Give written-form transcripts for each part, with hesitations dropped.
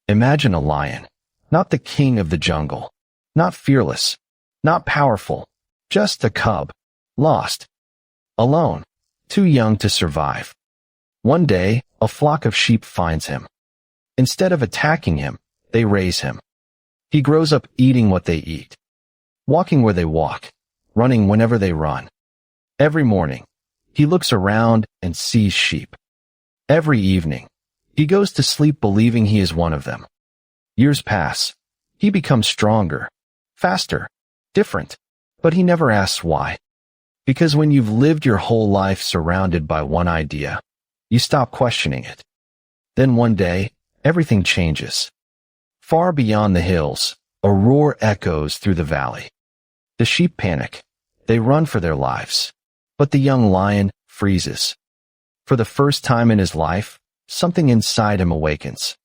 Imagine a lion, not the king of the jungle, not fearless, not powerful, just a cub, lost, alone, too young to survive. One day, a flock of sheep finds him. Instead of attacking him, they raise him. He grows up eating what they eat, walking where they walk, running whenever they run. Every morning, he looks around and sees sheep. Every evening, he goes to sleep believing he is one of them. Years pass. He becomes stronger, faster, different, but he never asks why. Because when you've lived your whole life surrounded by one idea, you stop questioning it. Then one day, everything changes. Far beyond the hills, a roar echoes through the valley. The sheep panic. They run for their lives. But the young lion freezes. For the first time in his life, something inside him awakens.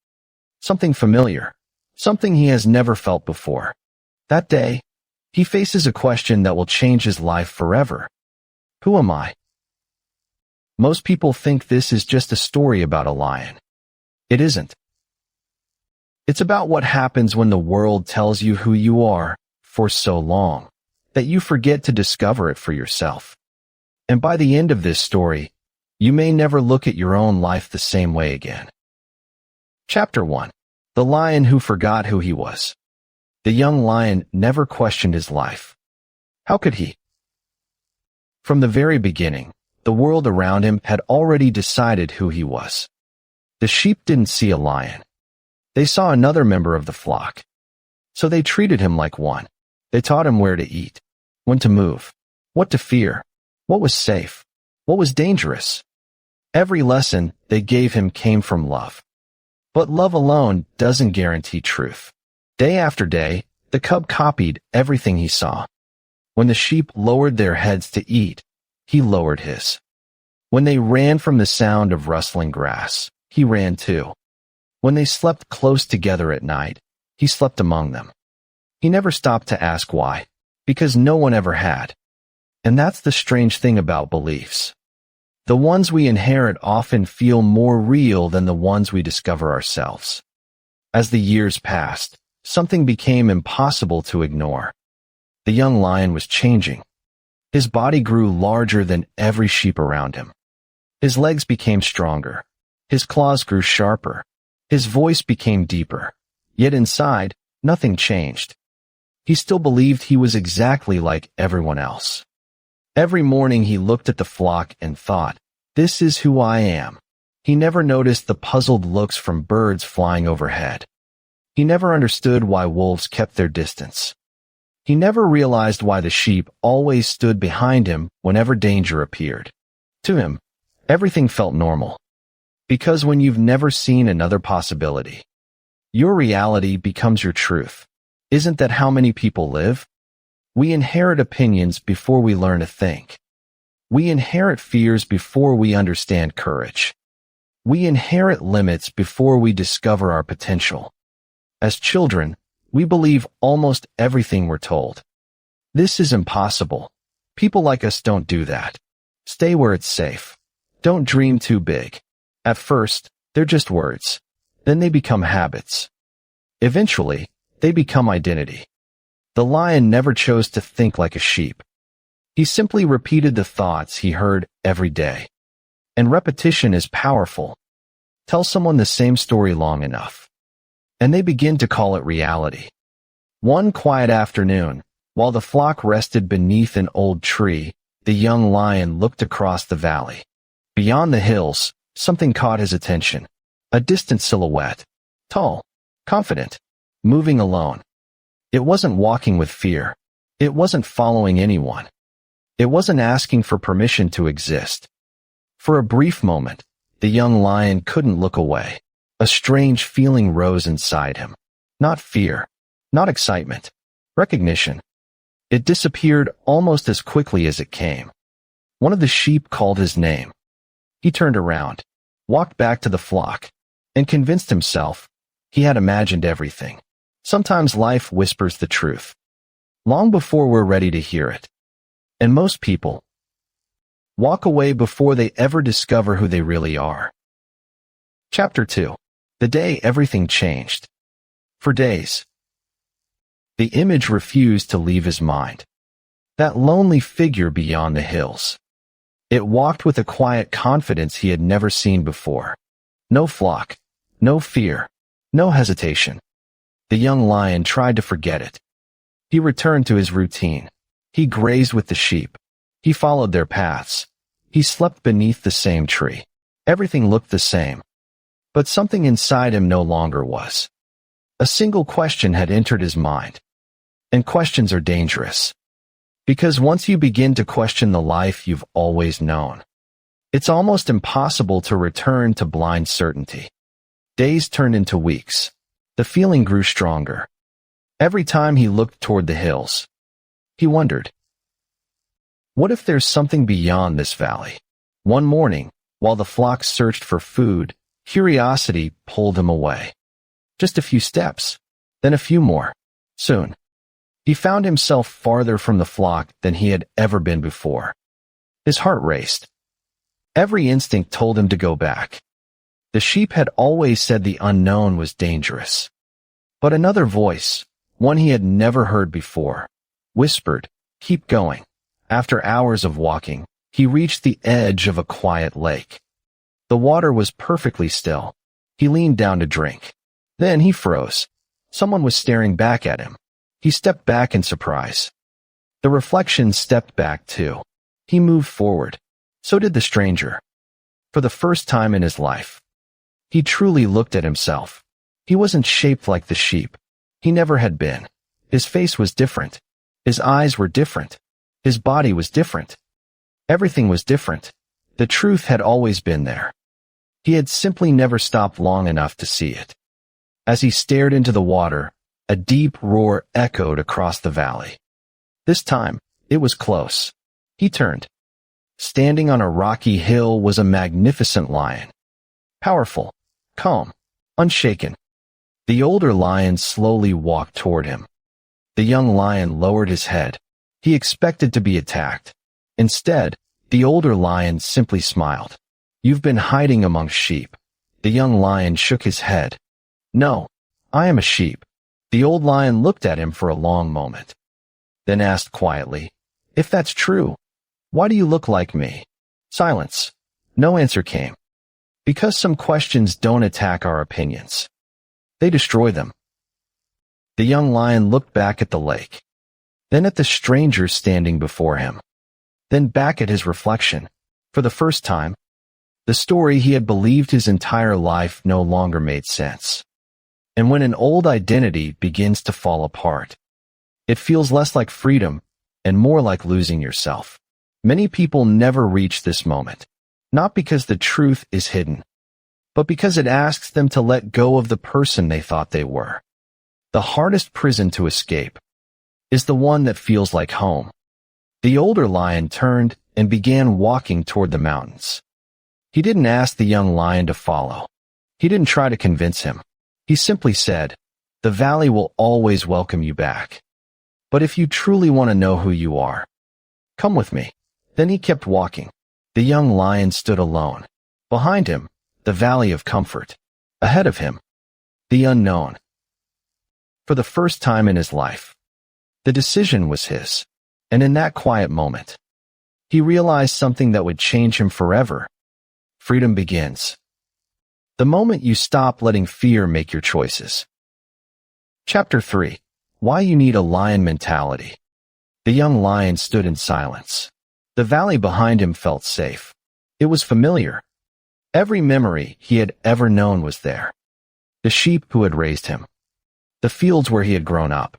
Something familiar. Something he has never felt before. That day, he faces a question that will change his life forever. Who am I? Most people think this is just a story about a lion. It isn't. It's about what happens when the world tells you who you are for so long that you forget to discover it for yourself. And by the end of this story, you may never look at your own life the same way again. Chapter 1. The Lion Who Forgot Who He Was. The young lion never questioned his life. How could he? From the very beginning, the world around him had already decided who he was. The sheep didn't see a lion. They saw another member of the flock. So they treated him like one. They taught him where to eat, when to move, what to fear, what was safe, what was dangerous. Every lesson they gave him came from love. But love alone doesn't guarantee truth. Day after day, the cub copied everything he saw. When the sheep lowered their heads to eat, he lowered his. When they ran from the sound of rustling grass, he ran too. When they slept close together at night, he slept among them. He never stopped to ask why, because no one ever had. And that's the strange thing about beliefs. The ones we inherit often feel more real than the ones we discover ourselves. As the years passed, something became impossible to ignore. The young lion was changing. His body grew larger than every sheep around him. His legs became stronger. His claws grew sharper. His voice became deeper. Yet inside, nothing changed. He still believed he was exactly like everyone else. Every morning he looked at the flock and thought, "This is who I am." He never noticed the puzzled looks from birds flying overhead. He never understood why wolves kept their distance. He never realized why the sheep always stood behind him whenever danger appeared. To him, everything felt normal. Because when you've never seen another possibility, your reality becomes your truth. Isn't that how many people live? We inherit opinions before we learn to think. We inherit fears before we understand courage. We inherit limits before we discover our potential. As children, we believe almost everything we're told. This is impossible. People like us don't do that. Stay where it's safe. Don't dream too big. At first, they're just words. Then they become habits. Eventually, they become identity. The lion never chose to think like a sheep. He simply repeated the thoughts he heard every day. And repetition is powerful. Tell someone the same story long enough, and they begin to call it reality. One quiet afternoon, while the flock rested beneath an old tree, the young lion looked across the valley. Beyond the hills, something caught his attention. A distant silhouette. Tall, confident, moving alone. It wasn't walking with fear. It wasn't following anyone. It wasn't asking for permission to exist. For a brief moment, the young lion couldn't look away. A strange feeling rose inside him. Not fear, not excitement, recognition. It disappeared almost as quickly as it came. One of the sheep called his name. He turned around, walked back to the flock, and convinced himself he had imagined everything. Sometimes life whispers the truth, long before we're ready to hear it. And most people walk away before they ever discover who they really are. Chapter 2. The Day Everything Changed. For days, the image refused to leave his mind. That lonely figure beyond the hills. It walked with a quiet confidence he had never seen before. No flock, no fear, no hesitation. The young lion tried to forget it. He returned to his routine. He grazed with the sheep. He followed their paths. He slept beneath the same tree. Everything looked the same. But something inside him no longer was. A single question had entered his mind. And questions are dangerous. Because once you begin to question the life you've always known, it's almost impossible to return to blind certainty. Days turned into weeks. The feeling grew stronger. Every time he looked toward the hills, he wondered, what if there's something beyond this valley? One morning, while the flock searched for food, curiosity pulled him away. Just a few steps, then a few more. Soon, he found himself farther from the flock than he had ever been before. His heart raced. Every instinct told him to go back. The sheep had always said the unknown was dangerous. But another voice, one he had never heard before, whispered, "Keep going." After hours of walking, he reached the edge of a quiet lake. The water was perfectly still. He leaned down to drink. Then he froze. Someone was staring back at him. He stepped back in surprise. The reflection stepped back too. He moved forward. So did the stranger. For the first time in his life, he truly looked at himself. He wasn't shaped like the sheep. He never had been. His face was different. His eyes were different. His body was different. Everything was different. The truth had always been there. He had simply never stopped long enough to see it. As he stared into the water, a deep roar echoed across the valley. This time, it was close. He turned. Standing on a rocky hill was a magnificent lion. Powerful, calm, unshaken. The older lion slowly walked toward him. The young lion lowered his head. He expected to be attacked. Instead, the older lion simply smiled. "You've been hiding among sheep." The young lion shook his head. "No, I am a sheep." The old lion looked at him for a long moment, then asked quietly, "If that's true, why do you look like me?" Silence. No answer came. Because some questions don't attack our opinions. They destroy them. The young lion looked back at the lake, then at the stranger standing before him, then back at his reflection. For the first time, the story he had believed his entire life no longer made sense. And when an old identity begins to fall apart, it feels less like freedom and more like losing yourself. Many people never reach this moment, not because the truth is hidden, but because it asks them to let go of the person they thought they were. The hardest prison to escape is the one that feels like home. The older lion turned and began walking toward the mountains. He didn't ask the young lion to follow. He didn't try to convince him. He simply said, "The valley will always welcome you back. But if you truly want to know who you are, come with me." Then he kept walking. The young lion stood alone. Behind him, the valley of comfort. Ahead of him, the unknown. For the first time in his life, the decision was his. And in that quiet moment, he realized something that would change him forever. Freedom begins the moment you stop letting fear make your choices. Chapter 3. Why you need a lion mentality. The young lion stood in silence. The valley behind him felt safe. It was familiar. Every memory he had ever known was there. The sheep who had raised him. The fields where he had grown up.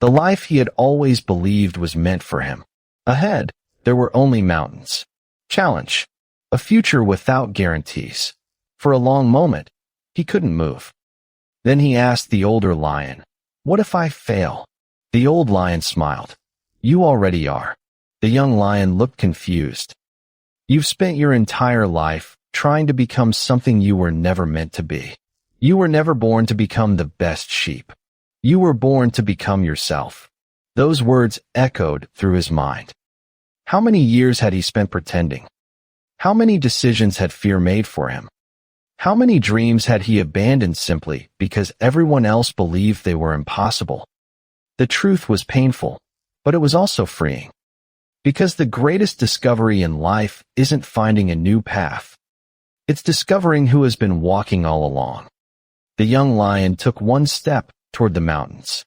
The life he had always believed was meant for him. Ahead, there were only mountains. Challenge. A future without guarantees. For a long moment, he couldn't move. Then he asked the older lion, "What if I fail?" The old lion smiled. "You already are." The young lion looked confused. "You've spent your entire life trying to become something you were never meant to be. You were never born to become the best sheep. You were born to become yourself." Those words echoed through his mind. How many years had he spent pretending? How many decisions had fear made for him? How many dreams had he abandoned simply because everyone else believed they were impossible? The truth was painful, but it was also freeing. Because the greatest discovery in life isn't finding a new path. It's discovering who has been walking all along. The young lion took one step toward the mountains.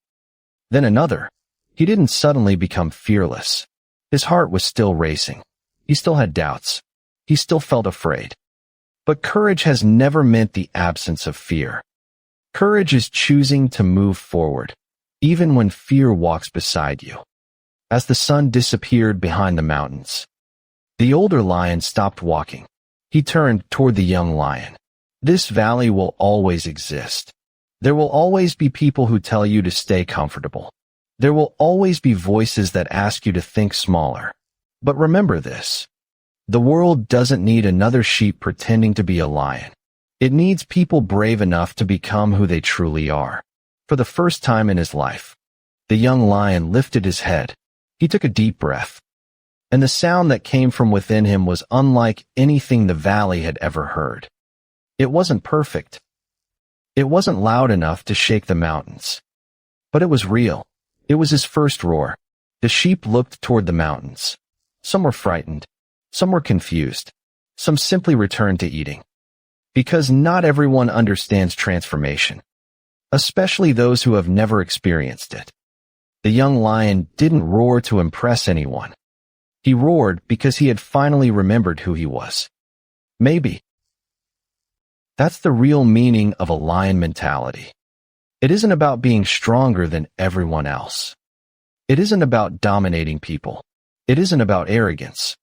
Then another. He didn't suddenly become fearless. His heart was still racing. He still had doubts. He still felt afraid. But courage has never meant the absence of fear. Courage is choosing to move forward, even when fear walks beside you. As the sun disappeared behind the mountains, the older lion stopped walking. He turned toward the young lion. This valley will always exist. There will always be people who tell you to stay comfortable. There will always be voices that ask you to think smaller. But remember this. The world doesn't need another sheep pretending to be a lion. It needs people brave enough to become who they truly are. For the first time in his life, the young lion lifted his head. He took a deep breath. And the sound that came from within him was unlike anything the valley had ever heard. It wasn't perfect. It wasn't loud enough to shake the mountains. But it was real. It was his first roar. The sheep looked toward the mountains. Some were frightened. Some were confused. Some simply returned to eating. Because not everyone understands transformation, especially those who have never experienced it. The young lion didn't roar to impress anyone. He roared because he had finally remembered who he was. Maybe. That's the real meaning of a lion mentality. It isn't about being stronger than everyone else. It isn't about dominating people. It isn't about arrogance.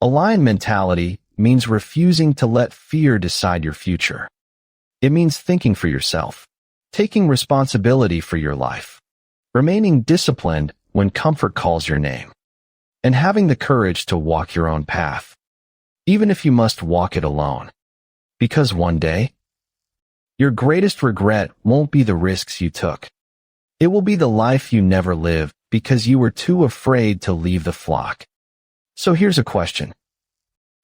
A lion mentality means refusing to let fear decide your future. It means thinking for yourself, taking responsibility for your life, remaining disciplined when comfort calls your name, and having the courage to walk your own path, even if you must walk it alone. Because one day, your greatest regret won't be the risks you took. It will be the life you never lived because you were too afraid to leave the flock. So here's a question.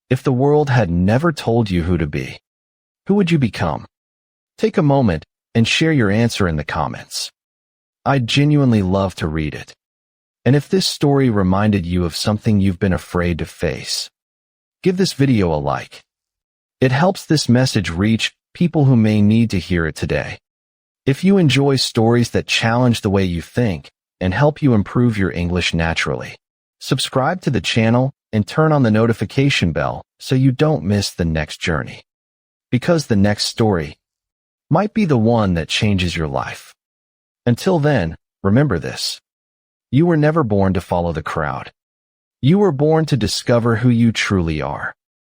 If the world had never told you who to be, who would you become? Take a moment and share your answer in the comments. I'd genuinely love to read it. And if this story reminded you of something you've been afraid to face, give this video a like. It helps this message reach people who may need to hear it today. If you enjoy stories that challenge the way you think and help you improve your English naturally, subscribe to the channel and turn on the notification bell so you don't miss the next journey. Because the next story might be the one that changes your life. Until then, remember this. You were never born to follow the crowd. You were born to discover who you truly are.